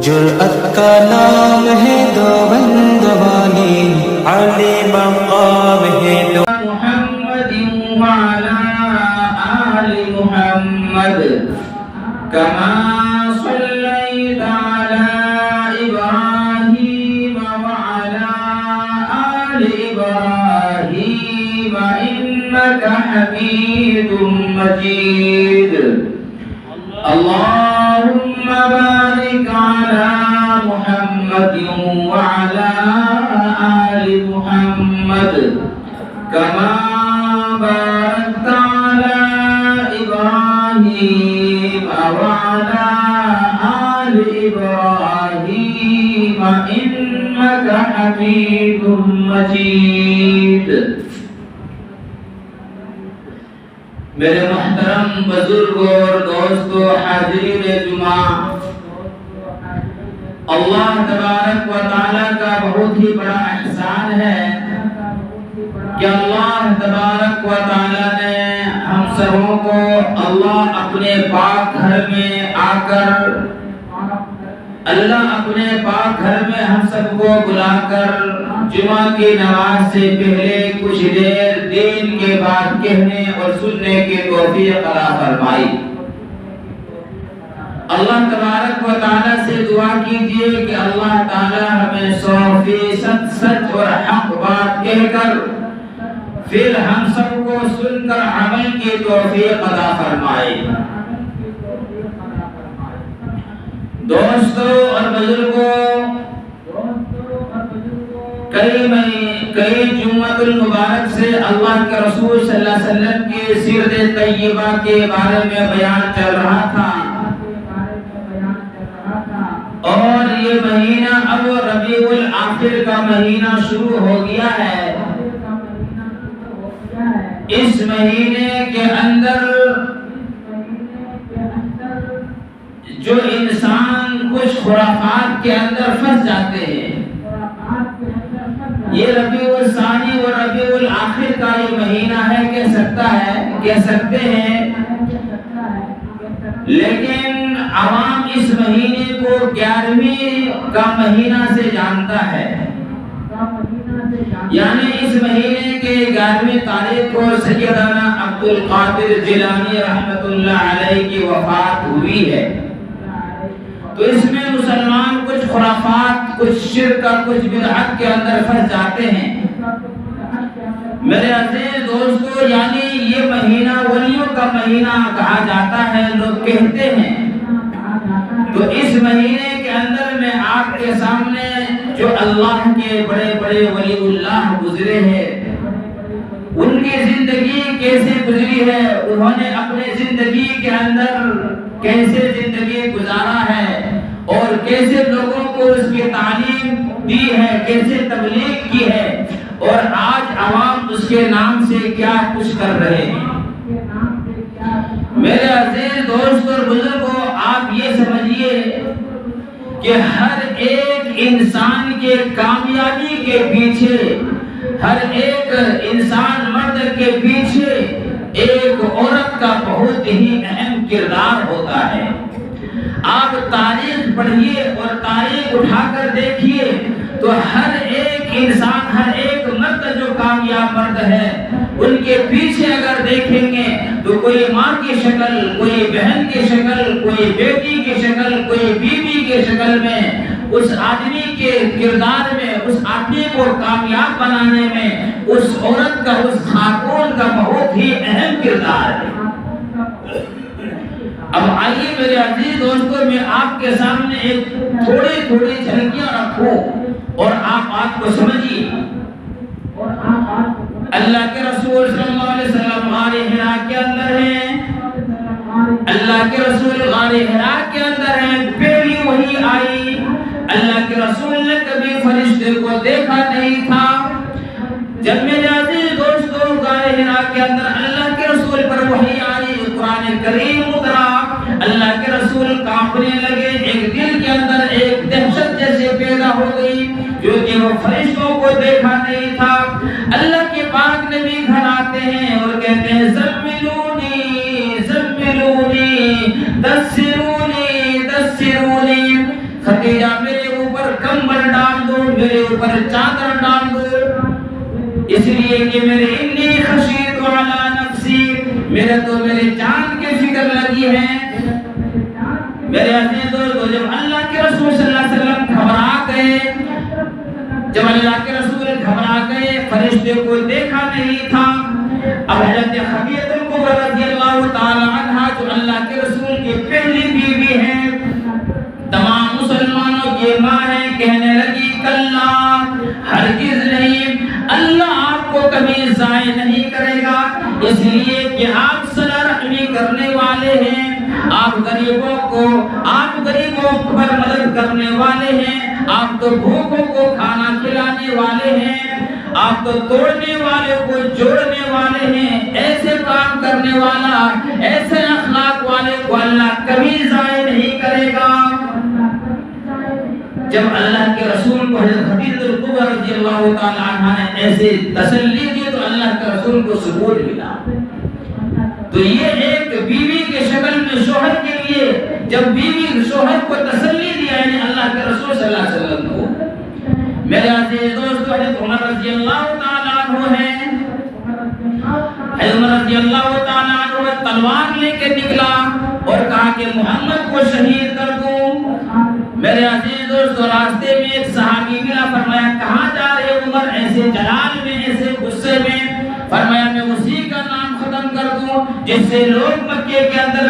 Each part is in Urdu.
جرأت کا نام ہے دو بندوالی، علی مقام ہے دو محمد وعلى آل محمد كما صليت على إبراهيم وعلى آل إبراهيم إنك حميد مجيد. اللهم بارك على محمد وعلى آل محمد كما باركت على إبراهيم وعلى آل إبراهيم إنك حميد مجيد. میرے محترم بزرگوں اور دوستوں، حاضرین جمعہ، اللہ تبارک و تعالیٰ کا بہت ہی بڑا احسان ہے کہ اللہ تبارک و تعالیٰ نے ہم سبوں کو اللہ اپنے پاک گھر میں آ کر ہم سب کو بلا کر جمعہ کی نماز سے پہلے کچھ دیر دین کے بعد کہنے اور سننے کی توفیق عطا فرمائی. اللہ تبارک و تعالیٰ سے دعا کیجئے کہ اللہ تعالیٰ ہمیں 100% سچ اور حق بات کہہ کر پھر ہم سب کو سن کر عمل کی توفیق عطا فرمائے. دوستوں اور بزرگوں، کئی جمعۃ المبارک سے اللہ کے رسول صلی اللہ علیہ وسلم کی سیرت طیبہ کے بارے میں بیان چل رہا تھا، اور یہ مہینہ اب ربیع الاخر کا مہینہ شروع ہو گیا ہے. اس مہینے کے اندر جو انسان کچھ خرافات کے اندر پھنس جاتے ہیں، یہ ربیع الثانی اور ربیع الاخر کا یہ مہینہ ہے، کہہ سکتے ہیں، لیکن عوام اس مہینے کو 11ویں کا مہینہ سے جانتا ہے. یعنی اس مہینے کے 11ویں تاریخ کو سیدنا عبدالقادر جیلانی رحمۃ اللہ علیہ کی وفات ہوئی ہے. تو اس میں مسلمان کچھ خرافات، کچھ شرک، کچھ بدعت کے اندر پھنس جاتے ہیں. میرے عزیز دوستو، یعنی یہ مہینہ ولیوں کا مہینہ کہا جاتا ہے، لوگ کہتے ہیں. تو اس مہینے کے اندر میں آپ کے سامنے جو اللہ کے بڑے بڑے ولی اللہ گزرے ہیں، ان کی زندگی کیسے گزری ہے، انہوں نے اپنے زندگی کے اندر کیسے زندگی گزارا ہے، اور کیسے لوگوں کو اس کی تعلیم دی ہے، کیسے تبلیغ کی ہے، اور آج عوام اس کے نام سے کیا کچھ کر رہے ہیں. میرے عزیز دوست اور بزرگوں، آپ یہ سمجھیے کہ ہر ایک انسان کے کامیابی کے پیچھے، ہر ایک انسان مرد کے پیچھے ایک عورت کا بہت ہی اہم کردار ہوتا ہے. آپ تاریخ پڑھیے اور تاریخ اٹھا کر دیکھیے تو ہر ایک انسان، ہر ایک مرد جو کامیاب مرد ہے، ان کے پیچھے اگر دیکھیں گے تو کوئی ماں کی شکل، کوئی بہن کی شکل، کوئی بیٹی کی شکل، کوئی بیوی کی شکل میں اس آدمی کے کردار میں، اس آدمی کو کامیاب بنانے میں اس عورت کا، اس خاتون کا بہت ہی اہم کردار ہے. اب آئیے میرے عزیز دوستوں، میں آپ کے سامنے ایک تھوڑی جھلکیاں رکھوں اور آپ بات کو سمجھیے. اللہ کے رسول صلی اللہ علیہ وسلم غار حرا کے اندر ہیں، اللہ کے رسول غار حرا کے اندر ہیں. پہلی وحی آئی، اللہ کے رسول نے کبھی فرشتے کو دیکھا نہیں تھا. جب میرے عزیز دوستوں غار حرا کے اندر اللہ کے رسول پر وحی آئی، قرآن کریم اترا، اللہ کے رسول کانپنے لگے. ایک دل کے اندر ایک دہشت جیسے پیدا ہو گئی، جو کہ وہ فرشتوں کو دیکھا نہیں تھا. اللہ کے پاک نبی گھر آتے ہیں اور کہتے ہیں زملونی زملونی دسرونی دسرونی، خدیجہ میرے اوپر کمبل ڈال دو، میرے اوپر چادر ڈال دو، اس لیے کہ میرے انی خشیت علی نفسی، میرے تو میرے جان کی فکر لگی ہے۔ میرے عزیز دوستو، جب اللہ کے رسول صلی اللہ علیہ وسلم گھبرا گئے، جب اللہ کے رسول گھبرا گئے، فرشتے کو دیکھا نہیں تھا، اب حضرت خدیجہ کبریٰ رضی اللہ تعالی عنہا جو اللہ کے رسول کی پہلی بیوی ہیں، تمام مسلمانوں کی ماں ہے، کہنے لگی کلا، ہرگز نہیں، اللہ آپ کو کبھی ضائع نہیں کرے گا، اس لیے کہ آپ صلہ رحمی کرنے والے ہیں، آپ غریبوں پر مدد کرنے والے ہیں، آپ تو بھوکوں کو کھانا کھلانے والے ہیں، آپ تو توڑنے والے کو جوڑنے والے ہیں، ایسے کام کرنے والا، ایسے اخلاق والے کو اللہ کبھی ضائع نہیں کرے گا۔ جب اللہ کے رسول کو حضرت خدیجہ کبریٰ رضی اللہ تعالی عنہا نے ایسے تسلی دی تو اللہ کے رسول کو سکون ملا۔ تو یہ ایک بیوی کے شکل میں شوہر کے لیے جب بیوی شوہر کو تسلی دیا ہے اللہ کے رسول صلی اللہ علیہ وسلم کو۔ میرے عزیز دوستو، حضرت عمر رضی اللہ تعالی عنہ ہیں، حضرت عمر رضی اللہ تعالی عنہ تلوار لے کے نکلا اور کہا کہ محمد کو شہید کر دوں۔ میرے عزیز دوستو، راستے میں ایک صحابی ملا، فرمایا کہاں جا رہے عمر، ایسے جلال میں، ایسے غصے میں؟ فرمایا میں اسی کا نام ختم کر دوں جس سے لوگ مکے کے اندر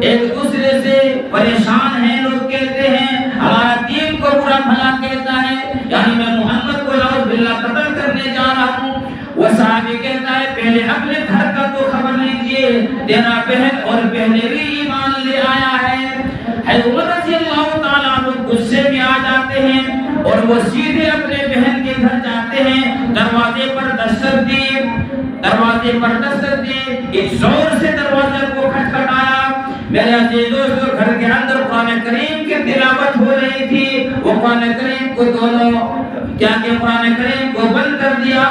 ایک دوسرے سے پریشان ہیں، لوگ کہتے ہیں ہمارا دین کو برا بھلا کہتا ہے، یعنی میں محمد کو نعوذ باللہ قتل کرنے جا رہا ہوں۔ وہ صحابی کہتا ہے پہلے اپنے گھر کا تو خبر لیجئے، تیرا بہن اور بہنوئی ایمان لے آیا ہے۔ حضرت عمر رضی اللہ تعالیٰ عنہ غصے میں آ جاتے ہیں اور وہ سیدھے اپنے بہن کے گھر جاتے ہیں، دروازے پر دستک دی، ایک زور سے دروازے کو کھٹکھٹایا۔ میرے عزیز دوستو، گھر کے اندر قرآن کریم کی تلاوت ہو رہی تھی، وہ قرآن کریم کو قرآن کریم کو بند کر دیا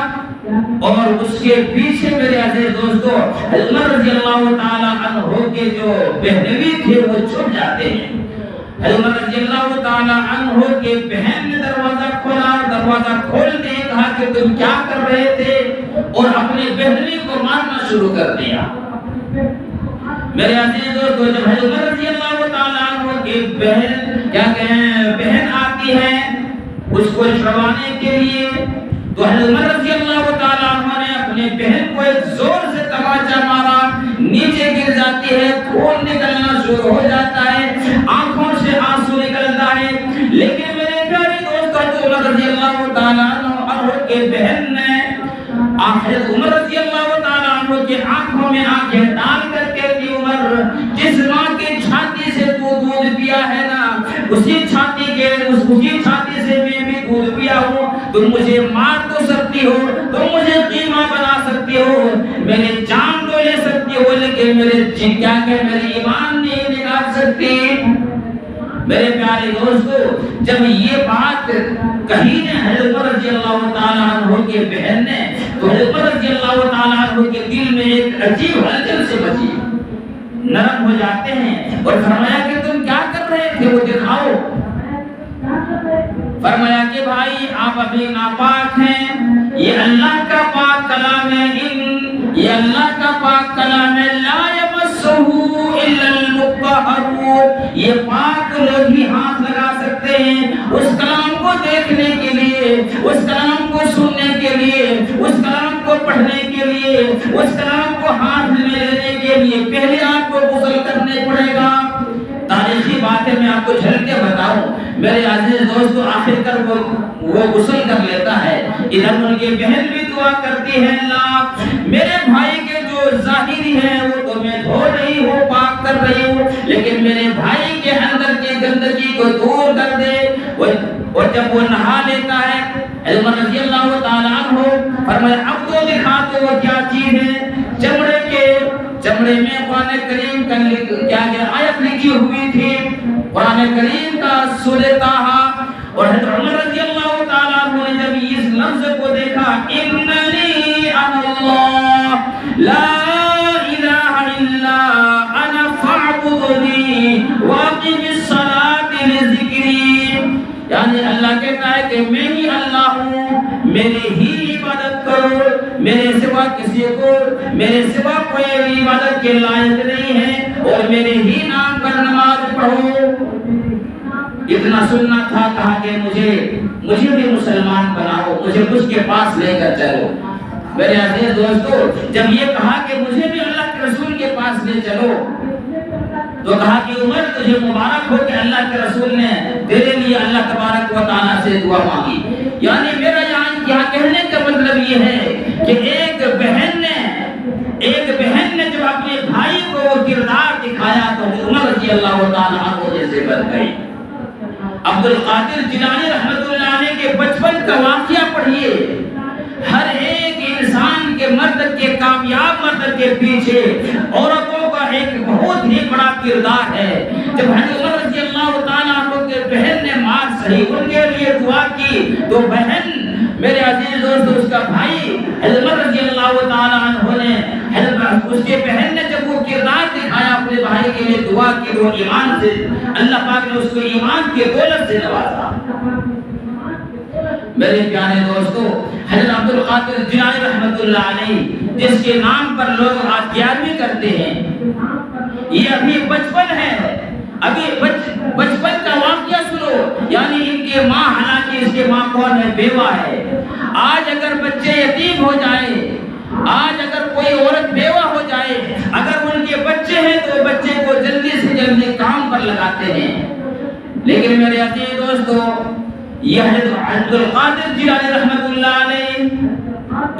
اور اس کے پیچھے میرے عزیز دوستو عمر رضی اللہ تعالیٰ عنہ کے جو بہنوئی تھے وہ چھپ جاتے ہیں۔ عمر رضی اللہ تعالیٰ عنہ کے بہن نے دروازہ کھولا، دروازہ کھولتے ہی کہا کہ تم کیا کر رہے تھے، اور اپنی بہنوئی کو مارنا شروع کر دیا۔ میرے عزیز دوستو، جب عمر رضی اللہ تعالیٰ عنہ کی بہن آتی ہے اس کو چھڑوانے کے لیے، تو عمر رضی اللہ تعالیٰ عنہ نے اپنے بہن کو ایک زور سے تماچا مارا، نیچے گر جاتی ہے، خون نکلنا شروع ہو جاتا ہے، آنکھوں سے آنسو نکلتا ہے۔ لیکن میرے پیارے دوستو، عمر رضی اللہ تعالیٰ عنہ کے بہن نے حضرت عمر رضی اللہ تعالیٰ عنہ کی آنکھوں میں آنکھیں ڈال کر کے دی، عمر جس ماں کی چھاتی سے تو دودھ پیا ہے نا، اسی چھاتی سے میں بھی دودھ پیا ہوں، تم مجھے مار تو سکتی ہو، تم مجھے قیمہ بنا سکتی ہو، میری جان تو لے سکتی ہو، لیکن میرے ایمان نہیں نکال سکتی۔ میرے پیارے دوستو، جب یہ بات کہی نے حضرت عمر رضی اللہ تعالیٰ عنہ کے بہن نے، تو حضرت عمر رضی اللہ تعالیٰ عنہ کے دل میں ایک عجیب ہلچل سے بچی، نرم ہو جاتے ہیں اور فرمایا کہ تم کیا کر رہے تھے، وہ دکھاؤ۔ فرمایا کہ بھائی آپ ابھی ناپاک ہیں، یہ اللہ کا پاک کلام ہے، یہ اللہ کا پاک کلام ہے، لا یمسہ الا المطہرون، یہ پاک لوگ ہی ہاتھ لگا سکتے ہیں اس کلام کو دیکھنے کے لیے، اس کلام کو سننے کے لیے، اس کلام کو پڑھنے کے لیے، اس کلام کو ہاتھ میں لینے کے لیے پہلے آپ کو غسل کرنے پڑے گا۔ تاریخی باتیں میں آپ کو جھل کے بتاؤں، میرے عزیز دوستو، آخر کر وہ غسل کر لیتا ہے، ادھر ان کی بہن بھی دعا کرتی ہے اللہ میرے بھائی کے جو ظاہری ہے وہ تو میں دھو رہی ہوں، پاک کر رہی ہوں، لیکن میرے بھائی کے اندر کی گندگی کو دور کر دے۔ اور جب وہ نہا لیتا ہے عمر رضی اللہ تعالیٰ عنہ فرمایا اب تو دکھا تو وہ کیا چیز ہے، چمڑے میں قرآن کریم کا کیا آیت لکھی ہوئی تھی، قرآن کریم کا سورہ طٰہٰ، اور حضرت عمر رضی اللہ تعالیٰ عنہ نے جب اس لفظ کو دیکھا، اننی انا اللہ لا الہ الا انا فاعبدنی واقم الصلاۃ لذکری، یعنی اللہ کہتا ہے کہ میں ہی اللہ ہوں، میری ہی عبادت کرو، میرے سوا کسی کو، میرے سوا کوئی بھی عبادت کے لائق نہیں ہے، اور میرے ہی نام پر نماز پڑھو۔ اتنا سننا تھا، کہا کہ مجھے بھی مسلمان بناؤ، مجھے مجھ کے پاس لے کر چلو۔ میرے عزیز دوستو، جب یہ کہا کہ مجھے بھی اللہ کے رسول کے پاس لے چلو، تو کہا کہ عمر تجھے مبارک ہو کہ اللہ کے رسول نے تیرے لیے اللہ تبارک و تعالیٰ سے دعا مانگی۔ یعنی میرا یہاں کہنے کا مطلب یہ ہے کہ ایک بہن نے جب اپنے بھائی کو وہ کردار دکھایا تو عمر رضی اللہ تعالیٰ عنہ جیسے بن گئی۔ عبد القادر جیلانی رحمۃ اللہ علیہ کے بچپن کا واقعہ پڑھیے۔ ہر ایک انسان کے مرد کے کامیاب مرد کے پیچھے عورتوں کا ایک بہت ہی بڑا کردار ہے۔ جب حضرت عمر رضی اللہ تعالیٰ عنہ کے بہن نے مار صحیح ان کے لیے دعا کی تو بہن، میرے عزیز دوست، اس کا بھائی حضرت عمر رضی اللہ تعالیٰ عنہ نے اس کے بہن نے جب وہ کردار دکھایا اپنے بھائی کے لیے دعا کی تو ایمان سے اللہ پاک نے اس کو ایمان کی دولت سے نوازا۔ میرے پیارے دوستو، حضرت عبد القادر جیلانی رحمۃ اللہ علیہ جس کے نام پر لوگ آج 11ویں کرتے ہیں، یہ ابھی بچپن ہے، ابھی بچپن کا واقعہ سنو۔ یعنی ان کے ماں، حالانکہ اس کے ماں کون ہے؟ بیوہ ہے۔ آج اگر بچے یتیم ہو جائے، آج اگر کوئی عورت بیوہ ہو جائے، اگر ان کے بچے ہیں تو بچے کو جلدی سے جلدی کام پر لگاتے ہیں۔ لیکن میرے عزیز دوستو، یہ حضرت عبد القادر جیلانی رحمۃ اللہ علیہ،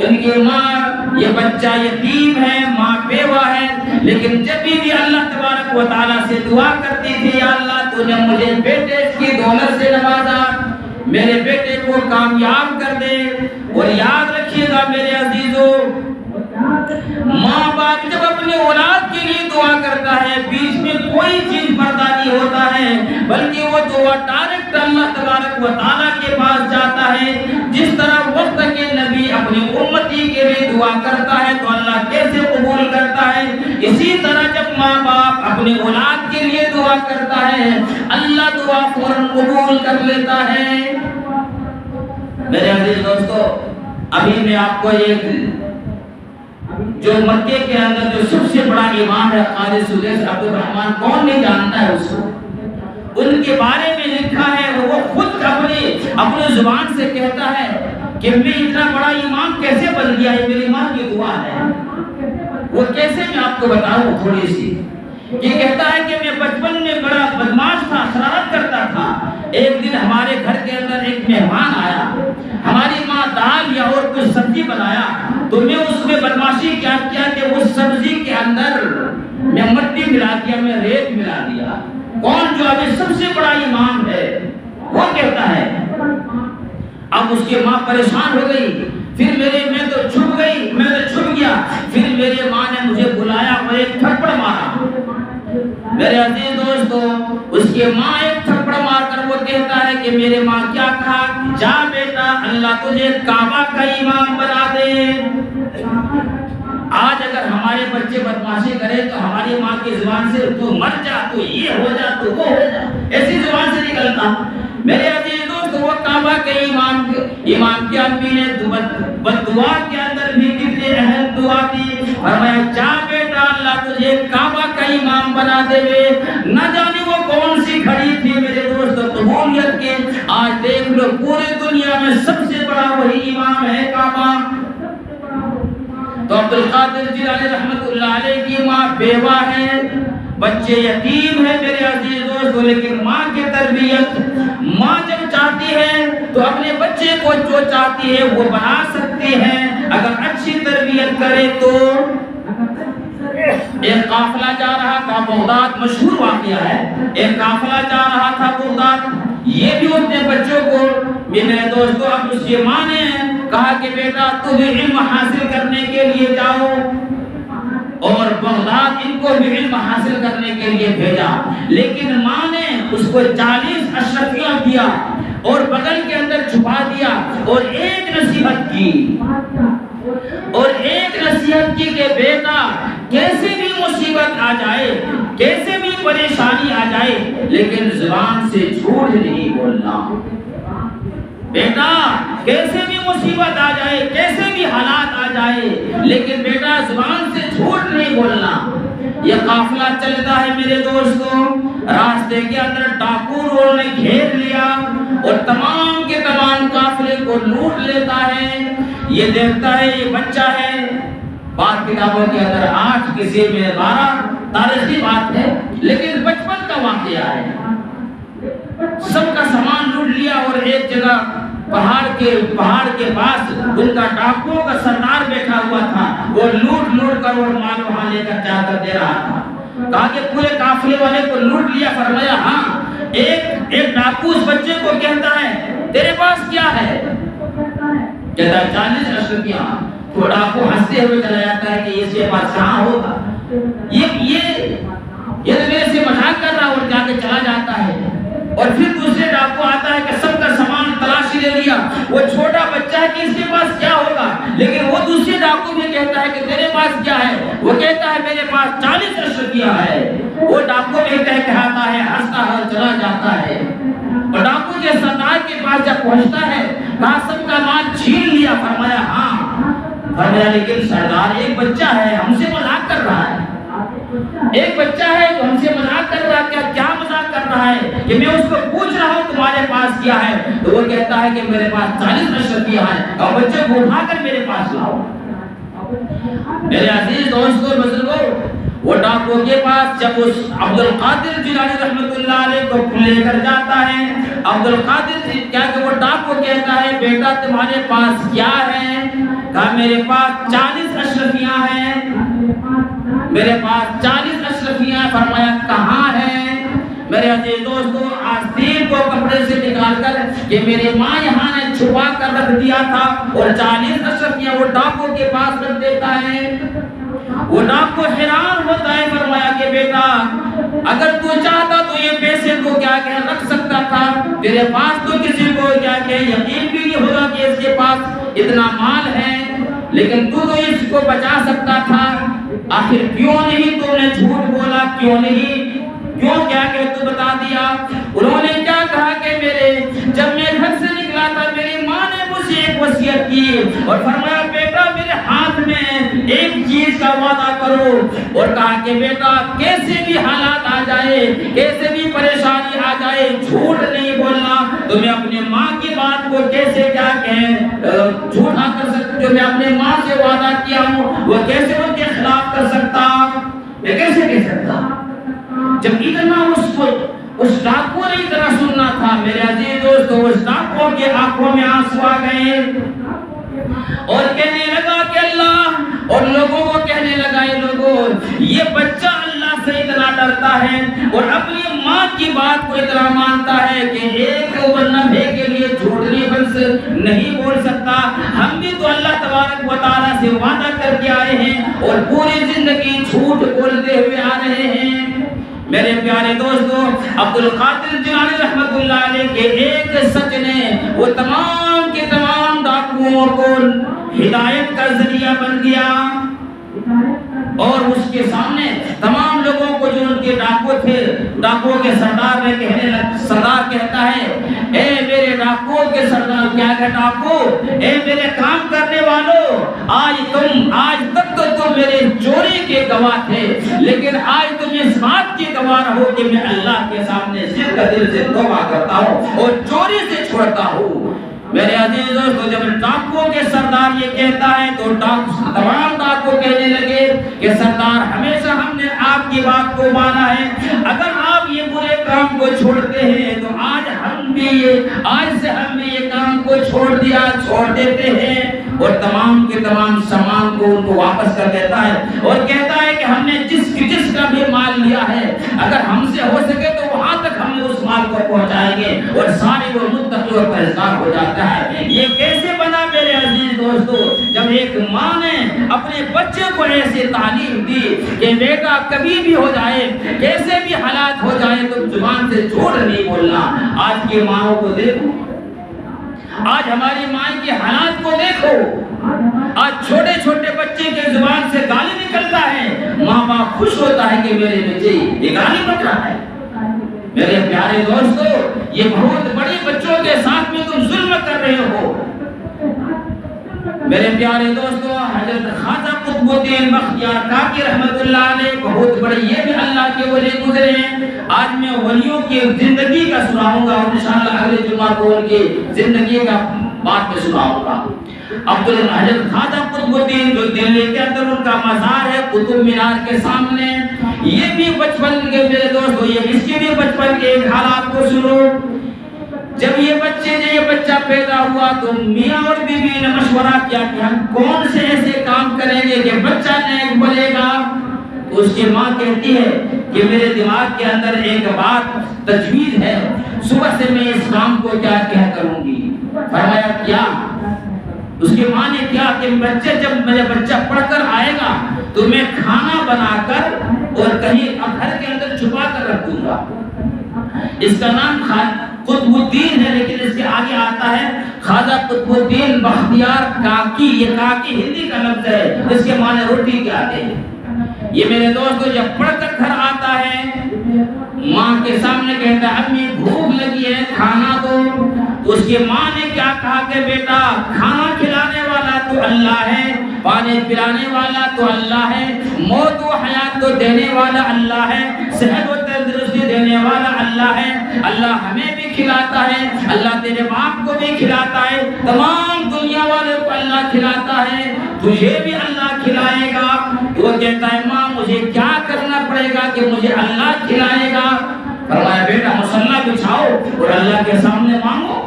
ان کی ماں، یہ بچہ یتیم ہے، ماں بیوہ ہے، لیکن جب بھی اللہ تبارک و تعالیٰ سے دعا کرتی تھی، یا اللہ تو نے مجھے بیٹے کی دولت سے نوازا، میرے بیٹے کو کامیاب کر دے۔ اور یاد رکھیے گا میرے عزیزو، ماں باپ جب اپنے اولاد کے لیے دعا کرتا ہے، بیچ میں کوئی چیز پردہ نہیں ہوتا ہے، بلکہ وہ دعا ڈائریکٹ اللہ تبارک و تعالیٰ کے پاس جاتا ہے۔ جس طرح وقت کے نبی اپنی امتی کے لیے دعا کرتا ہے تو اللہ کیسے قبول کرتا ہے، اسی طرح جب ماں باپ اپنی اولاد کے لیے دعا کرتا ہے، اللہ دعا فوراً قبول کر لیتا ہے۔ میرے عزیز دوستو، ابھی میں آپ کو ایک جو مکے کے اندر جو سب سے بڑا امام ہے قاضی سدیس عبد الرحمن، کون نہیں جانتا ہے اس کو؟ ان کے بارے میں لکھا ہے، وہ خود اپنی زبان سے کہتا ہے کہ میں اتنا بڑا امام کیسے بن گیا، یہ میری ماں کی دعا ہے۔ وہ کیسے میں آپ کو بتاؤں تھوڑی سی۔ یہ کہتا ہے کہ میں بچپن میں بڑا بدماش تھا، شرارت کرتا تھا۔ ایک دن ہمارے گھر کے اندر ایک مہمان آیا، ہماری ماں دال یا اور کچھ سبزی بنایا تو میں اس میں بدماشی کیا کہ اس سبزی کے اندر میں مٹی ملا دیا، میں ریت ملا دیا۔ کون؟ جو ابھی سب سے بڑا امام ہے، وہ کہتا ہے۔ اب اس کی ماں پریشان ہو گئی، پھر میں تو چھپ گیا، پھر میری ماں نے مجھے بلایا اور ایک تھپڑ مارا۔ میرے عزیز دوستو، اس کی ماں ایک تھپڑ مار کر وہ کہتا ہے کہ میرے ماں کیا کہا، جا بیٹا اللہ تجھے کعبہ کا امام بنا دے۔ آج اگر ہمارے بچے بدماشی کرے تو ہماری ماں کی زبان سے تو مر جا، تو یہ ہو جا، تو وہ ہو جا، ایسی زبان سے نکلتا۔ میرے عزیز دوست، وہ کعبہ کے امام کی امی نے دعا کے اندر بھی کتنی اہم دعا دی، فرمایا جا بیٹا اللہ تجھے کعبہ کا امام بنا دے۔ نہ جانے وہ کون سی گھڑی تھی میرے دوست قبولیت کے۔ آج دیکھ لو پوری دنیا میں سب سے بڑا وہی امام ہے کعبہ۔ تو عبد القادر جیلانی رحمۃ اللہ علیہ کی ماں بیوہ ہے، بچے یتیم ہے میرے عزیز دوستو، لیکن ماں کی تربیت، ماں جب چاہتی ہے تو اپنے بچے کو جو چاہتی ہے وہ بنا سکتی ہے اگر اچھی تربیت کرے تو۔ ایک قافلہ جا رہا تھا بغداد، مشہور واقعہ ہے، ایک قافلہ جا رہا تھا بغداد، یہ بھی اپنے بچوں کو، میرے دوستو، اب اس کی ماں نے کہا کہ بیٹا تم علم حاصل کرنے کے لیے جاؤ، اور بغداد ان کو بھی علم حاصل کرنے کے لیے بھیجا، لیکن ماں نے اس کو 40 اشرفیاں دیا اور بغل کے اندر چھپا دیا، اور ایک نصیحت کی کہ بیٹا کیسے بھی مصیبت آ جائے، کیسے بھی پریشانی آ جائے، لیکن زبان سے جھوٹ نہیں بولنا۔ بیٹا کیسے بھی مصیبت آ جائے، کیسے بھی حالات آ جائے، لیکن بیٹا زبان سے جھوٹ نہیں بولنا۔ یہ قافلہ چلتا ہے میرے دوستوں، راستے کے اندر ڈاکو نے گھیر لیا اور تمام کے تمام قافلے کو لوٹ لیتا ہے۔ یہ دیکھتا ہے یہ بچہ ہے، بات کتابوں کے اندر 8 کسی میں 12 تاریخی بات ہے، لیکن بچپن کا واقعہ ہے۔ سب کا سامان لوٹ لیا اور ایک جگہ پہاڑ کے پاس ان کا ڈاکوؤں کا سردار بیٹھا ہوا تھا، وہ لوٹ کر اور مال وہاں لے کر جا کر دے رہا تھا۔ کہا کہ پورے قافلے والے کو لوٹ لیا، فرمایا ہاں۔ ایک ڈاکو اس بچے کو کہتا ہے تیرے پاس کیا ہے؟ کہتا ہے 40 اشرفیاں۔ تو ڈاکو ہنستے ہوئے چلا جاتا ہے کہ اس کے پاس کہاں ہوگا، یہ تو میرے سے مذاق کر رہا اور جا کے چلا جاتا ہے۔ اور پھر دوسرے ڈاکو آتا ہے کہ سب کا سامان تلاشی لے لیا، وہ چھوٹا بچہ ہے کہ اس کے پاس کیا ہوگا، لیکن وہ دوسرے ڈاکو بھی کہتا ہے کہ تیرے پاس کیا ہے؟ وہ کہتا ہے میرے پاس 40 اشرفیاں ہے۔ وہ ڈاکو بھی کہتا ہے، ہنستا ہے اور چلا جاتا ہے۔ اور ڈاکو کے سردار کے پاس جب پہنچتا ہے کہا سب کا مال چھین لیا، فرمایا ہاں۔ فرمایا لیکن سردار ایک بچہ ہے ہم سے مذاق کر رہا ہے، ایک بچہ ہے جو ہم سے مذاق کر رہا ہے۔ کیا مذاق کر رہا ہے کہ میں اس کو پوچھ رہا ہوں تمہارے پاس کیا ہے، تو وہ کہتا ہے کہ میرے پاس 40 اشرفیاں ہیں، اور بچے کو اٹھا کر میرے پاس لاؤ۔ میرے عزیز دوستو بزرگوں، وہ ڈاکو کے پاس جب اس عبدالقادر جیلانی رحمۃ اللہ علیہ کو لے کر جاتا ہے، عبدالقادر کیا کہ وہ ڈاکو کہتا ہے بیٹا تمہارے پاس کیا ہے؟ کہا میرے پاس 40 اشرفیاں ہیں، میرے پاس 40 اشرفیاں۔ فرمایا کہاں ہے؟ میرے عزیز دوستو آستین کو کپڑے سے نکال کر کہ میری ماں یہاں نے چھپا کر رکھ دیا تھا، اور 40 اشرفیاں وہ ڈاکو کے پاس رکھ دیتا ہے۔ وہ ڈاکو حیران ہوتا ہے، فرمایا کہ بیٹا اگر تو چاہتا تو یہ پیسے کو کیا کہ رکھ سکتا تھا، تیرے پاس تو کسی کو کیا کہ یقین بھی نہیں ہوگا کہ اس کے پاس اتنا مال ہے، لیکن تو اس کو بچا سکتا تھا، آخر کیوں نہیں تو نے جھوٹ بولا، کیوں نہیں، کیوں کیا کہ تو بتا دیا؟ انہوں نے کیا کہا کہ جب میں گھر سے نکلا تھا میری ماں نے مجھے ایک وصیت کی اور فرمایا بیٹا میرے ہاتھ میں ایک چیز کا وعدہ کرو، اور کہا کہ بیٹا کیسے بھی حالات آ جائے، کیسے بھی پریشانی آ جائے، جھوٹ نہیں بولنا۔ تو میں اپنی ماں کی بات کو کیسے کیا جھوٹا کر سکتا، جو میں اپنے ماں سے وعدہ کیا ہوں وہ کیسے ان کے خلاف کر سکتا، میں کیسے کہہ سکتا؟ جب اتنا اس ڈاکو نے اتنا سننا تھا میرے عزیز دوستو، اس ڈاکو کے آنکھوں میں آنسو آ گئے اور کہنے لگا کہ اللہ، اور لوگوں کو کہنے لگا یہ لوگوں یہ بچہ اللہ سے اتنا ڈرتا ہے اور اپنی ماں کی بات کو اتنا مانتا ہے کہ ایک نبھے کے لیے جھوٹ نہیں بول سکتا۔ ہم بھی تو اللہ تبارک و تعالیٰ سے وعدہ کر کے آئے ہیں اور پوری زندگی جھوٹ بولتے ہوئے آ رہے ہیں۔ میرے پیارے دوستو عبدالقادر جیلانی رحمت اللہ علیہ کے ایک سچ نے وہ تمام کے تمام ڈاکوؤں کو ہدایت کا ذریعہ بن گیا، اور اس کے سامنے تمام لوگوں کو جو ان کے ڈاکو تھے، ڈاکو کے سردار نے سردار کہتا ہے اے میرے ڈاکو کے سردار، کیا کہ ڈاکو اے میرے کام کرنے والوں، آج تک تو تم میرے چوری کے گواہ تھے، لیکن آج تم اس بات کی گواہ رہو کہ میں اللہ کے سامنے دل سے توبہ کرتا ہوں اور چوری سے چھوڑتا ہوں۔ میرے عزیز دوستو جب ڈاکو کے سردار یہ کہتا ہے تو تمام ڈاکو کہنے لگے کہ سردار ہمیشہ ہم نے آپ کی بات کو مانا ہے، اگر آپ یہ برے کام کو چھوڑتے ہیں تو آج سے ہم بھی یہ کام کو چھوڑ دیتے ہیں، اور تمام کے تمام سامان کو ان کو واپس کر دیتا ہے اور کہتا ہے کہ ہم نے جس کا بھی مال لیا ہے اگر ہم سے ہو سکے تو وہاں تک ہم اس مال کو پہنچائیں گے، اور سارے وہ متقی اور پرہیزگار ہو جاتا ہے۔ یہ کیسے بنا میرے عزیز دوستو؟ جب ایک ماں نے اپنے بچے کو ایسی تعلیم دی کہ بیٹا کبھی بھی ہو جائے، کیسے بھی حالات ہو جائے تو زبان سے جھوٹ نہیں بولنا۔ آج کی ماں کو دیکھو، آج ہماری ماں کے حالات کو دیکھو، آج چھوٹے چھوٹے بچے کے زبان سے گالی نکلتا ہے، ماں باپ خوش ہوتا ہے کہ میرے بچے یہ گالی بک رہا ہے۔ میرے پیارے دوستو یہ بہت بڑے بچوں کے ساتھ میں تم ظلم کر رہے میرے پیارے دوستو، حضرت خواجہ قطب الدین بختیار کاکی رحمت اللہ علیہ بہت بڑے یہ بھی اللہ کے ولی گزرے ہیں۔ آج میں ولیوں کی زندگی کا سناؤں گا اور انشاءاللہ اگلے جمعہ کو ان کی زندگی کا بات میں سناؤں گا۔ حضرت خواجہ قطب الدین جو دلی کے اندر ان کا مزار ہے قطب مینار کے سامنے، یہ بھی بچپن کے میرے دوستو، یہ اس کے بھی بچپن کے ایک حالات کو سنو۔ جب یہ بچہ پیدا ہوا تو میاں اور بیوی نے مشورہ کیا کہ ہم کون سے ایسے کام کریں گے کہ بچہ نیک بنے گا۔ تو اس کی ماں کہتی ہے کہ میرے دماغ کے اندر ایک بات تجویز ہے، صبح سے میں اس کام کو کیا کروں گی۔ فرمایا کیا؟ اس کی ماں نے کیا کہ جب میرا بچہ پڑھ کر آئے گا تو میں کھانا بنا کر اور کہیں گھر کے اندر چھپا کر رکھ دوں گا۔ اس کا نام قطب الدین ہے، لیکن اس کے آگے آتا ہے خواجہ قطب الدین بختیار کاکی۔ یہ کاکی ہندی کا لفظ ہے، اس کے معنی روٹی کے آتے ہیں۔ یہ میرے دوستو جب پڑھ کر گھر آتا ہے، ماں کے سامنے کہتا ہے امی بھوک لگی ہے کھانا دو۔ تو اس کی ماں نے کیا کہا کہ بیٹا کھانا کھلانے والا تو اللہ ہے، پانی پلانے والا تو اللہ ہے، موت و حیات تو دینے والا اللہ ہے، صحت و تندرستی دینے والا اللہ ہے۔ اللہ ہمیں بھی کھلاتا ہے، اللہ تیرے باپ کو بھی کھلاتا ہے، تمام دنیا والے کو اللہ کھلاتا ہے، تجھے بھی اللہ کھلائے گا۔ وہ کہتا ہے ماں مجھے کیا کرنا پڑے گا کہ مجھے اللہ کھلائے گا؟ فرمایا بیٹا مصلی بچھاؤ اور اللہ کے سامنے مانگو،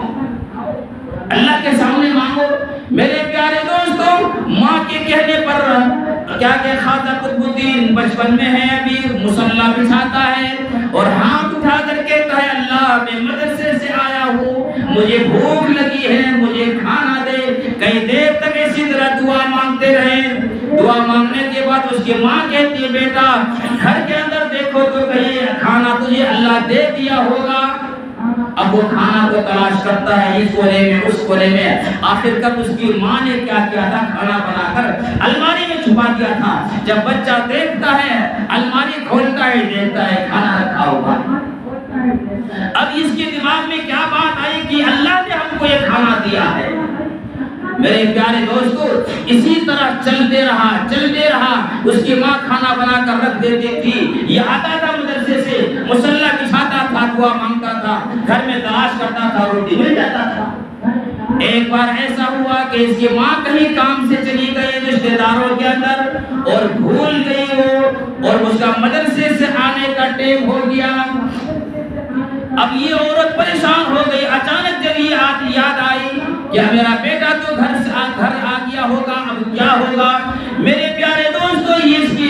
اللہ کے سامنے مانگو۔ میرے پیارے دوستو، ماں کے کہنے پر کیا کہ خواجہ قطب الدین بچپن میں ہے، ابھی مصلی بچھاتا ہے اور ہاتھ اٹھا کر کہتا ہے اللہ میں مدرسے سے آیا ہوں، مجھے بھوک لگی ہے، مجھے کھانا دے۔ کئی دیر تک اسی طرح دعا مانگتے رہے۔ دعا مانگنے کے بعد اس کی ماں کہتی ہے بیٹا گھر کے اندر دیکھو تو کہیں کھانا تجھے اللہ دے دیا ہوگا۔ اب وہ کھانا کو تلاش کرتا ہے اس کونے میں اس کونے میں، آخر کر اس کی ماں نے کیا کیا تھا، کھانا بنا کر الماری میں چھپا دیا تھا۔ جب بچہ دیکھتا ہے الماری کھولتا ہے، دیکھتا ہے کھانا رکھا ہوا۔ اب اس کے دماغ میں کیا بات آئی کہ اللہ نے ہم کو یہ کھانا دیا ہے۔ میرے پیارے دوستو اسی طرح چلتے رہا، اس کی ماں کھانا بنا کر رکھ دیتی تھی، یہ آتا تھا مدرسے سے، مصلی بچھاتا تھا، دعا مانگتا تھا، گھر میں تلاش کرتا تھا، روٹی مل جاتا تھا۔ ایک بار ایسا ہوا کہ اس کی ماں کہیں کام سے چلی گئی رشتہ داروں کے اندر اور بھول گئی وہ، اور اس کا مدرسے سے آنے کا ٹائم ہو گیا۔ اب یہ عورت پریشان ہو گئی، اچانک جب یہ یاد آئی کہ میرا بیٹا تو گھر آ گیا ہوگا، اب کیا ہوگا؟ میرے پیارے دوستو یہ اس کی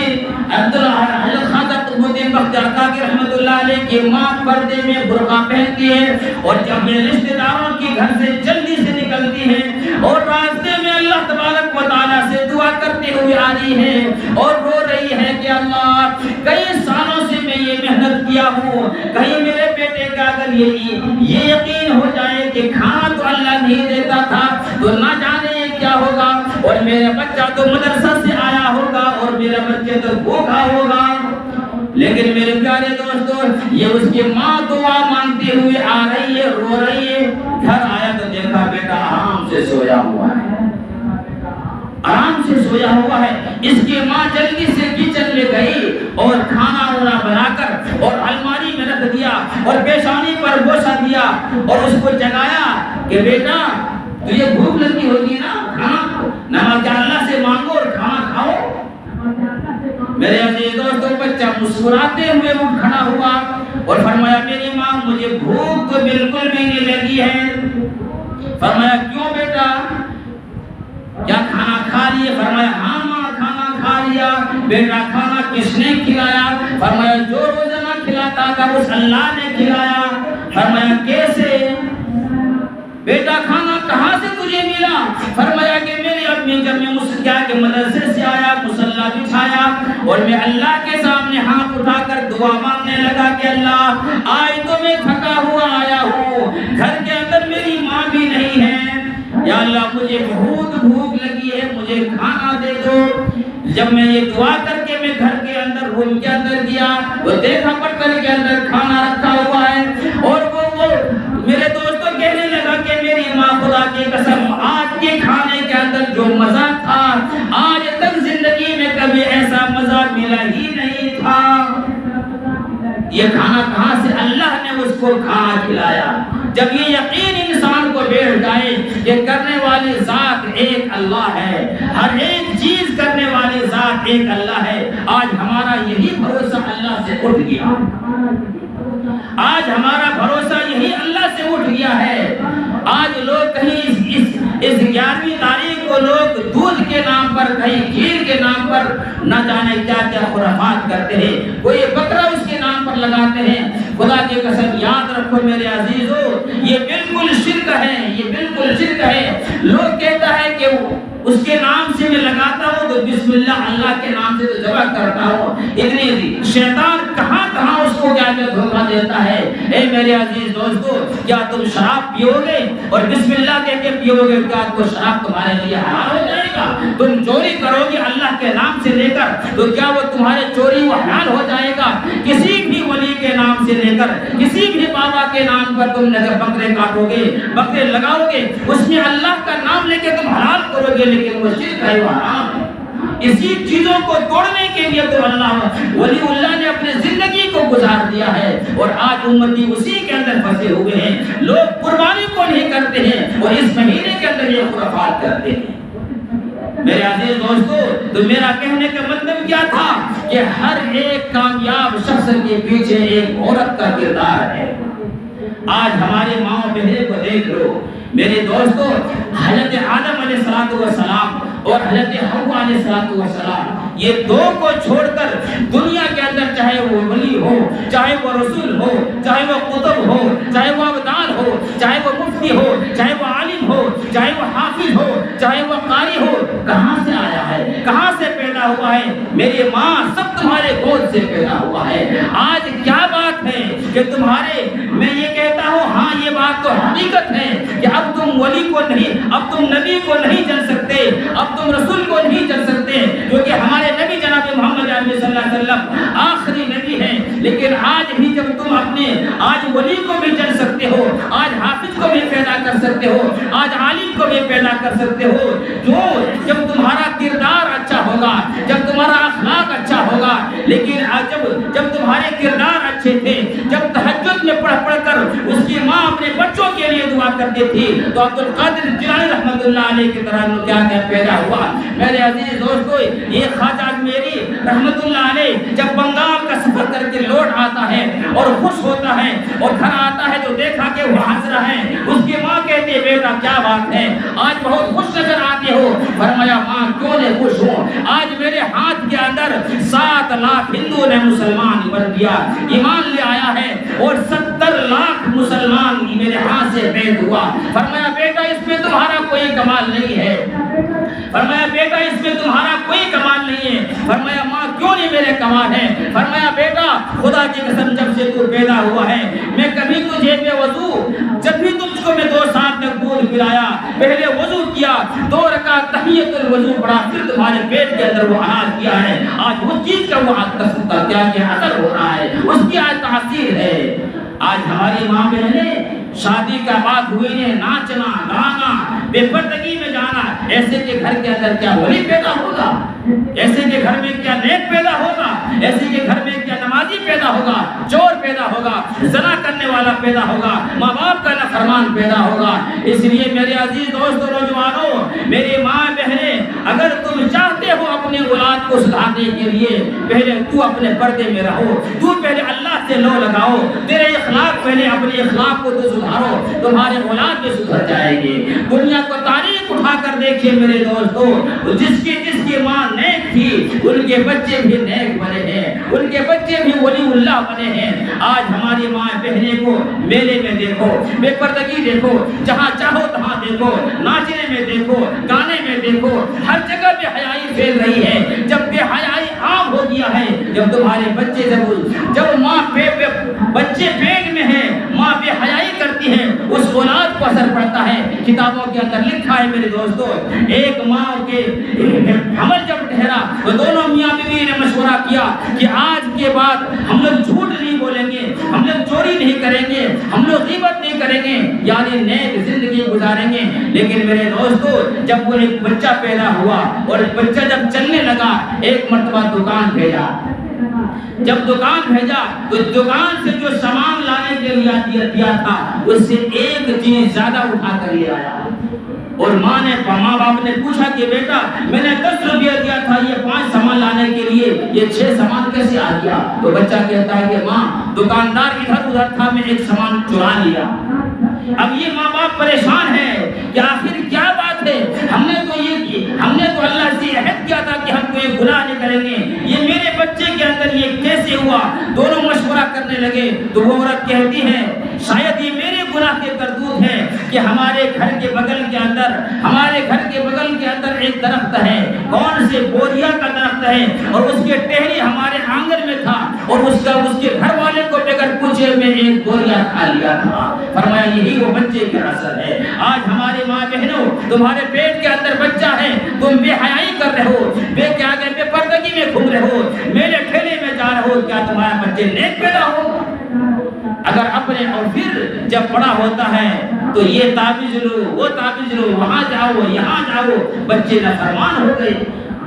حضرت خواجہ قطب الدین بختیار کاکی رحمت اللہ علیہ کی ماں پردے میں برقع پہنتی ہے اور جب اپنے رشتہ داروں کے گھر سے جلدی سے نکلتی ہے اور راستے میں اللہ تبارک و تعالیٰ سے دعا کرتے ہوئے آ رہی ہے اور رو رہی ہے کہ اللہ کئی سالوں سے میں یہ محنت کیا ہوں، کہیں میرے بیٹے کا اگر یہ یقین ہو جائے کہ کھانا تو اللہ نہیں دیتا تھا تو نہ جانے یہ کیا ہوگا، اور میرا بچہ تو مدرسہ سے آیا ہوگا اور میرا بچہ تو بھوکا ہوگا۔ لیکن میرے پیارے دوستو یہ اس کی ماں دعا مانگتے ہوئے آ رہی ہے، رو رہی ہے۔ گھر آیا تو دیکھا بیٹا آرام سے سویا ہوا ہے، آرام سے سویا ہوا ہے۔ اس کی ماں جلدی سے کچن میں گئی اور کھانا بنا کر اور الماری میں رکھ دیا اور پیشانی پر بوسہ دیا اور اس کو جگایا کہ بیٹا تجھے بھوک لگی ہوگی نا، کھانا نماز اللہ سے مانگو اور کھانا کھاؤ۔ میرے عزیز دوستو بچہ مسکراتے ہوئے اٹھ کھڑا ہوا اور فرمایا میری ماں مجھے بھوک تو بالکل بھی نہیں لگی ہے۔ فرمایا کیوں بیٹا کیا کھانا کھا لیے؟ فرمایا ہاں ماں کھانا کھا لیا۔ بیٹا کھانا کس نے کھلایا؟ فرمایا جو روزانہ کھلاتا تھا اس اللہ نے کھلایا۔ فرمایا کیسے؟ بیٹا کھانا کہاں سے تجھے ملا؟ فرمایا کہ میری امی جب میں کے مدرسے سے آیا، مصلی بچھایا اور میں اللہ کے سامنے ہاتھ اٹھا کر دعا مانگنے لگا کہ اللہ آج تو میں تھکا ہوا آیا ہوں، گھر کے اندر میری ماں بھی نہیں ہے، یا اللہ مجھے بہت بھوک لگی ہے، مجھے کھانا دے دو۔ جب میں یہ دعا کر کے میں گھر کے اندر روم کے اندر گیا تو دیکھا برتن کے اندر کھانا رکھا ہوا ہے اور وہ میرے دوستوں کہنے لگا کہ میری ماں خدا کی قسم آج کے کھانے کے اندر جو مزہ کھانا کھلایا۔ جب یہ یقین انسان کو بیٹھ جائے کہ کرنے والی ذات ایک اللہ ہے، ہر ایک چیز کرنے والی ذات ایک اللہ ہے، آج ہمارا یہی بھروسہ اللہ سے اٹھ گیا، آج ہمارا بھروسہ یہی اللہ سے اٹھ گیا ہے۔ آج لوگ کہیں اس 11ویں تاریخ کو لوگ دودھ کے نام پر، کہیں کھیر کے نام پر نہ جانے کیا کیا خرافات کرتے ہیں، کوئی بکرا اس کے نام پر لگاتے ہیں۔ خدا کی قسم یاد رکھو میرے عزیزو، یہ بالکل شرک ہے، یہ بالکل شرک ہے۔ لوگ کہتا ہے کہ اس کے نام سے میں لگاتا ہوں تو بسم اللہ، اللہ کے نام سے تو ذبح کرتا ہوں۔ اتنی شیطان کہاں کہاں اس کو کیا کیا دھوکہ دیتا ہے۔ اے میرے عزیز دوستو، کیا تم شراب پیو گے اور بسم اللہ کہہ کے پیو گے، کیا وہ شراب تمہارے لیے حلال ہو جائے گا؟ تم چوری کرو گے اللہ کے نام سے لے کر تو کیا وہ تمہارے چوری وہ حلال ہو جائے گا؟ کسی بھی ولی کے نام سے لے کر، کسی بھی بابا کے نام پر تم اگر بکرے کاٹو گے، بکرے لگاؤ گے، اس میں اللہ کا نام لے کے تم حلال کرو گے، لیکن وہ شرک ہے، وہ حرام ہے۔ اسی چیزوں کو توڑنے کے لیے تو اللہ ولی اللہ نے اپنے زندگی کو گزار دیا ہے، اور آج امتی اسی کے اندر پھنسے ہوئے ہیں۔ لوگ قربانی کو نہیں کرتے ہیں اور اس مہینے کے اندر یہ خرافات کرتے ہیں۔ میرے عزیز دوستو، تو میرا کہنے کا مطلب کیا تھا کہ ہر ایک کامیاب شخص کے پیچھے ایک عورت کا کردار ہے۔ آج ہمارے ماں بہنیں کو دیکھ لو میرے دوستو، حضرت آدم علیہ السلام اور حضرت حوا علیہ السلام، یہ دو کو چھوڑ کر دنیا کے اندر چاہے وہ ولی ہو، چاہے وہ رسول ہو، چاہے وہ قطب ہو، چاہے وہ ابدال ہو، چاہے وہ مفتی ہو، چاہے وہ عالم ہو، چاہے وہ حافظ ہو، چاہے وہ قاری ہو، کہاں سے آیا ہے، کہاں سے پیدا ہوا ہے؟ میری ماں سب تمہارے گود سے پیدا ہوا ہے۔ آج کیا بات ہے کہ تمہارے، میں یہ کہتا ہوں ہاں یہ بات تو حقیقت ہے کہ اب تم ولی کو نہیں، اب تم نبی کو نہیں جان سکتے، اب تم رسول کو نہیں جان سکتے، کیونکہ ہمارے نبی جناب محمد عربی صلی اللہ علیہ وسلم آخری نبی ہیں۔ لیکن آج بھی جب تم اپنے آج ولی کو بھی جان سکتے ہو، آج حافظ کو بھی پیدا کر سکتے ہو، آج عالم کو بھی پیدا کر سکتے ہو، جو جب تمہارا کردار اچھا ہوگا، جب تمہارا اخلاق اچھا ہوگا، لیکن جب تمہارے کردار اچھے تھے، جب تہجد میں پڑھ کر اس کی ماں اپنے بچوں کے لیے دعا کرتی تھی تو عبد القادر جیلانی رحمۃ اللہ علیہ کی طرح کیا کیا پیدا ہوا۔ میرے عزیز دوستو، یہ خواجہ اجمیری رحمۃ اللہ علیہ جب بنگال کا سفر کر کے لوٹ آتا ہے اور خوش ہوتا ہے اور گھر آتا ہے تو دیکھا کہ وہ ہنس رہا ہے، اس کی ماں کہتی ہے بیٹا کیا بات ہے، آج بہت خوش نظر آتے ہو۔ فرمایا ماں کیوں نہیں خوش ہوں، آج میرے ہاتھ کے اندر 7 لاکھ ہندو نے مسلمان بن دیا، ایمان لے آیا ہے، اور 70 لاکھ مسلمان میرے ہاتھ سے بیعت ہوا۔ فرمایا بیٹا اس میں تمہارا کوئی کمال نہیں ہے، فرمایا بیٹا اس میں تمہارا کوئی کمال نہیں ہے۔ فرمایا ماں کیوں نہیں میرے کمال ہے؟ فرمایا بیٹا خدا کی قسم جب سے تو پیدا ہوا ہے میں کبھی تجھے بے وضو، جب بھی تجھ کو میں 2 سال تک دودھ پلایا، پہلے وضو کیا، 2 رکعت تحیۃ الوضو پڑھا، پھر تمہارے پیٹ کے اندر وہ اناج کیا ہے، آج اس چیز کا وہ کیا اثر ہو رہا ہے، اس کی آج تاثیر ہے۔ آج ہماری ماں بہنیں شادی کا بات ہوئی ہے، ناچنا گانا بے پردگی میں جانا، ایسے کے گھر کے اندر کیا ولی پیدا ہوگا؟ ایسے کے گھر میں کیا نیک پیدا ہوگا؟ ایسے کے گھر میں کیا نمازی پیدا ہوگا؟ چور پیدا ہوگا، زنا کرنے والا پیدا ہوگا، ماں باپ کا نافرمان پیدا ہوگا۔ اس لیے میرے عزیز دوستو نوجوانوں، میری ماں بہنیں، اگر تم چاہتے ہو اپنی اولاد کو سدھارنے کے لیے پہلے تو اپنے پردے میں رہو، تو پہلے اللہ سے لو لگاؤ، تیرے اخلاق پہلے اپنے اخلاق کو تو سدھارو، تمہارے اولاد بھی سدھر جائے گی۔ دنیا کو تاریخ اٹھا کر دیکھیے میرے دوستو، جس کی ماں نیک تھی ان کے بچے بھی نیک بنے ہیں، ان کے بچے بھی ولی اللہ بنے ہیں۔ آج ہماری ماں بہنیں کو میلے میں دیکھو، بے پردگی دیکھو، جہاں چاہو تہاں دیکھو، ناچنے میں دیکھو، گانے میں دیکھو، ہر جگہ بے حیائی پھیل رہی ہے۔ جب بے حیائی عام ہو گیا ہے، جب تمہارے بچے جب ماں بچے پیٹ میں ہیں، ماں بے حیائی کرتی ہے، اس اولاد کو اثر پڑتا ہے۔ کتابوں کے اندر لکھا ہے میرے دوستو، ایک ماں کے حمل جب ٹھہرا تو دونوں میاں بیوی نے مشورہ کیا کہ آج کے بعد ہم لوگ جھوٹ نہیں بولیں گے، ہم لوگ چوری نہیں کریں گے، ہم لوگ غیبت نہیں کریں گے، یعنی نیک زندگی گزاریں گے۔ لیکن میرے دوستو جب وہ ایک بچہ پیدا ہوا اور بچہ جب چلنے لگا، ایک مرتبہ دکان بھیجا، جب دکان بھیجا تو دکان سے جو سامان لانے کے لیے دیا تھا اس سے ایک چیز زیادہ اٹھا کر لے آیا. اور ماں باپ نے پوچھا کہ بیٹا میں نے 10 روپیہ دیا تھا یہ 5 سامان لانے کے لیے، یہ 6 سامان کیسے آ گیا؟ تو بچہ کہتا ہے کہ ماں دکاندار ادھر ادھر تھا، میں ایک سامان چرا لیا. اب یہ ماں باپ پریشان ہے کہ آخر کیا بات ہے، ہم نے تو اللہ سے عہد کیا تھا کہ ہم کوئی گناہ نہیں کریں گے، یہ میرے بچے کے اندر یہ کیسے ہوا؟ دونوں مشورہ کرنے لگے تو وہ عورت کہتی ہے شاید یہ میرے گناہ کے کرتوت ہے کہ ہمارے گھر کے بغل کے اندر ایک درخت ہے، کون سے بوریا کا درخت ہے، اور اس کے ٹہنی ہمارے آنگن میں تھا اور اس کے گھر والے کو بغیر پوچھے میں ایک بوریا کھا لیا تھا. فرمایا یہی وہ بچے کا اثر ہے. آج ہمارے ماں بہنوں تمہارے پیٹ کے اندر بچہ ہے، تم بے حیائی کر رہے ہو، بے پردگی میں گھوم رہے ہو، میرے ٹھیلے میں جا رہے ہو، کیا تمہارا بچے نیک پیدا ہو؟ اگر اپنے اور پھر جب بڑا ہوتا ہے تو یہ تعویذ لو وہ تعویذ لو، وہاں جاؤ یہاں جاؤ، بچے نافرمان ہو گئے.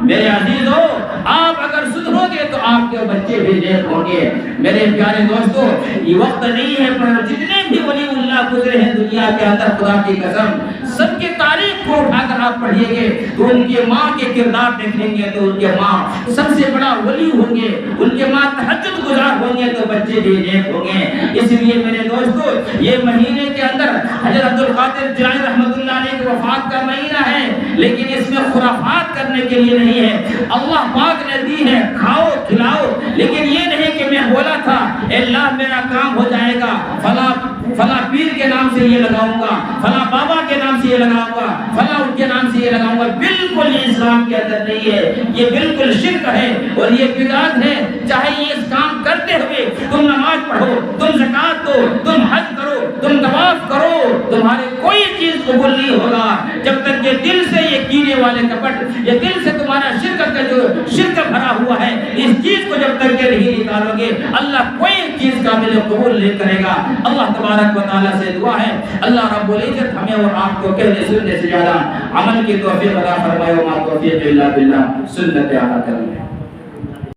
میرے عزیزو آپ اگر سدھرو گے تو آپ کے بچے بھی نیک ہوں گے. میرے پیارے دوستو یہ وقت نہیں ہے پر جتنے بھی ولی اللہ گزرے ہیں دنیا کے اندر خدا کی قسم سب کی تاریخ کو اٹھا کر آپ پڑھیے گے تو ان کے ماں کے کردار دیکھیں گے تو ان کے ماں سب سے بڑا ولی ہوں گے، ان کے ماں تہجد گزار ہوں گے تو بچے بھی نیک ہوں گے. اس لیے میرے دوستو یہ مہینے کے اندر حضرت عبد القادر جیلانی رحمۃ اللہ علیہ کی وفات کا مہینہ ہے، لیکن اس میں خرافات کرنے کے لیے نہیں ہے. اللہ پاک نے دی ہے کھاؤ کھلاؤ، لیکن یہ نہیں کہ میں بولا تھا اے اللہ میرا کام ہو جائے گا، فلاں پیر کے نام سے یہ لگاؤں گا، فلاں بابا کے نام سے یہ لگاؤں گا، فلاں ان کے نام سے یہ لگاؤں گا. بالکل یہ اسلام کے اندر نہیں ہے، یہ بالکل شرک ہے اور یہ بدعت ہے. چاہے یہ اس کام کرتے ہوئے تم نماز پڑھو، تم زکات دو، تم حج کرو، تم طواف کرو، تمہارے کوئی چیز قبول نہیں ہوگا جب تک کہ دل سے یہ کینے والے کپٹ، یہ دل سے تمہارا شرک کا جو شرک بھرا ہوا ہے اس چیز کو جب تک کہ نہیں نکالو گے اللہ کوئی چیز قابل قبول نہیں کرے گا. اللہ تبارک و تعالیٰ سے دعا ہے اللہ رب العزت ہمیں اور آپ کو کہنے سننے سے زیادہ عمل کی توفیق عطا فرمائے. وما توفیق الا باللہ. سنت عطا کرے.